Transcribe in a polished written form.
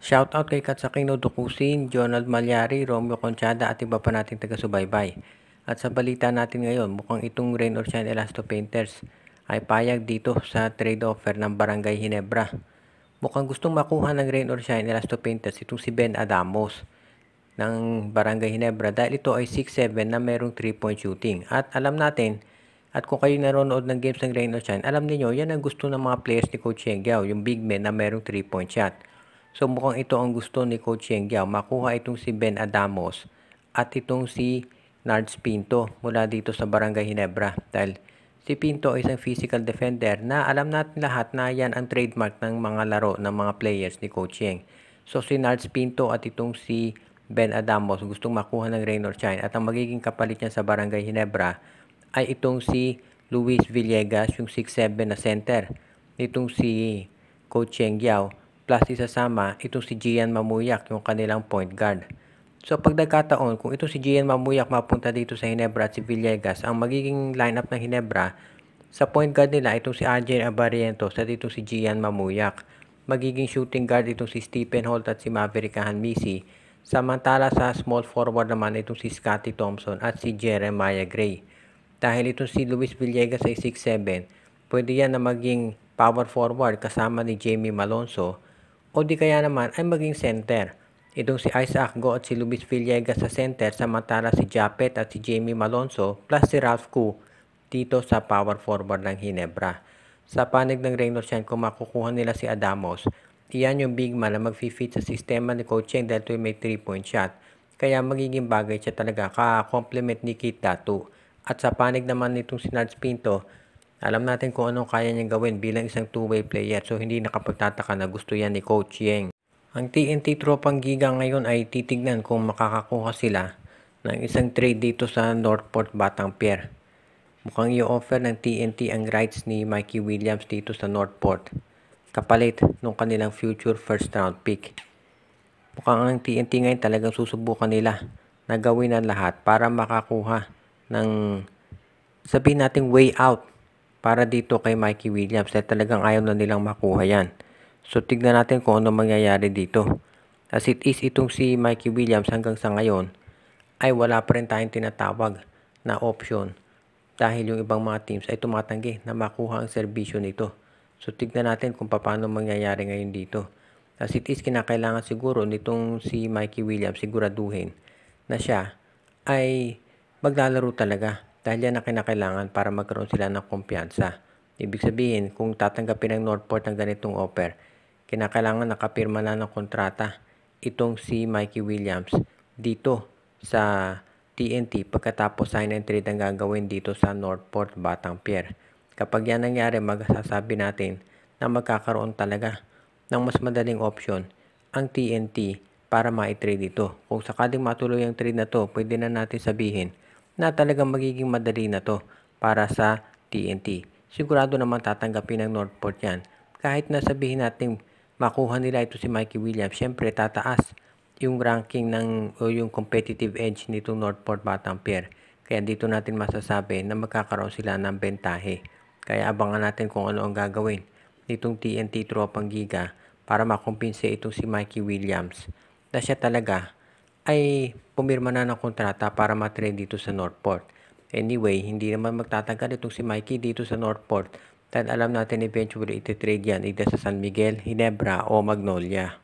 Shoutout kay Katsakino Dukusin, Jonald Malyari, Romeo Conchada at iba pa nating taga-subaybay. At sa balita natin ngayon, mukhang itong Rain or Shine Elasto Painters ay payag dito sa trade offer ng Barangay Ginebra. Mukhang gustong makuha ng Rain or Shine Elasto Painters itong si Ben Adamos ng Barangay Ginebra dahil ito ay 6'7 na merong 3-point shooting. At alam natin, at kung kayo nanonood ng games ng Rain or Shine, alam niyo yan ang gusto ng mga players ni Coach Yengyao, yung big men na merong 3-point shot. So mukhang ito ang gusto ni Coach Yengyao, makuha itong si Ben Adamos at itong si Nards Pinto mula dito sa Barangay Ginebra. Dahil si Pinto ay isang physical defender na alam natin lahat na yan ang trademark ng mga laro ng mga players ni Coach Yeng. So si Nards Pinto at itong si Ben Adamos gustong makuha ng Rain or Shine at ang magiging kapalit niya sa Barangay Ginebra ay itong si Luis Villegas, yung 6'7 na center. Itong si Coach Yengyao plus isasama itong si Gian Mamuyak, yung kanilang point guard. So pag nagkataon, kung itong si Gian Mamuyak mapunta dito sa Ginebra at si Villegas, ang magiging lineup ng Ginebra, sa point guard nila itong si Arjen Abarientos at itong si Gian Mamuyak. Magiging shooting guard itong si Stephen Holt at si Maverick Hanmisi. Samantala sa small forward naman itong si Scottie Thompson at si Jeremiah Gray. Dahil itong si Luis Villegas ay 6'7", pwede yan na maging power forward kasama ni Jamie Malonzo o di kaya naman ay maging center. Itong si Isaac Go at si Luis Villegas sa center, samantala si Japet at si Jamie Malonzo plus si Ralph Koo dito sa power forward ng Ginebra. Sa panig ng Rain or Shine, kung makukuha nila si Adamos, iyan yung big man na mag-fit sa sistema ni Coach Yeng dahil ito may 3-point shot. Kaya magiging bagay siya talaga ka-complement ni Keith Datu. At sa panig naman nitong si Nards Pinto, alam natin kung anong kaya niyang gawin bilang isang two-way player, so hindi nakapagtataka na gusto yan ni Coach Yeng. Ang TNT Tropang Giga ngayon ay titignan kung makakakuha sila ng isang trade dito sa Northport Batang Pier. Mukhang i-offer ng TNT ang rights ni Mikey Williams dito sa Northport, kapalit ng kanilang future first round pick. Mukhang ang TNT ngayon talagang susubukan nila na gawin ang lahat para makakuha ng, sabihin natin, way out para dito kay Mikey Williams dahil talagang ayaw na nilang makuha yan. So tignan natin kung ano mangyayari dito. As it is, itong si Mikey Williams hanggang sa ngayon ay wala pa rin tayong tinatawag na option dahil yung ibang mga teams ay tumatanggi na makuha ang serbisyo nito. So tignan natin kung paano mangyayari ngayon dito. As it is, kinakailangan siguro nitong si Mikey Williams siguraduhin na siya ay maglalaro talaga. Dahil yan ang kinakailangan para magkaroon sila ng kumpiyansa. Ibig sabihin, kung tatanggapin ng Northport ng ganitong offer, kinakailangan nakapirma na ng kontrata itong si Mikey Williams dito sa TNT pagkatapos sign and trade ang gagawin dito sa Northport Batang Pier. Kapag yan nangyari, magsasabi natin na magkakaroon talaga ng mas madaling option ang TNT para ma-trade ito. Kung sakaling matuloy ang trade na to, pwede na natin sabihin na talagang magiging madali na to para sa TNT. Sigurado naman tatanggapin ng Northport yan. Kahit na sabihin natin makuha nila ito si Mikey Williams, syempre tataas yung ranking ng o yung competitive edge nitong Northport Batang Pier. Kaya dito natin masasabi na magkakaroon sila ng bentahe. Kaya abangan natin kung ano ang gagawin nitong TNT Tropang Giga para makumpinse itong si Mikey Williams na siya talaga ay pumirma na ng kontrata para matrade dito sa Northport. Anyway, hindi naman magtatagal itong si Mikey dito sa Northport dahil alam natin eventually ititrade yan either sa San Miguel, Ginebra o Magnolia.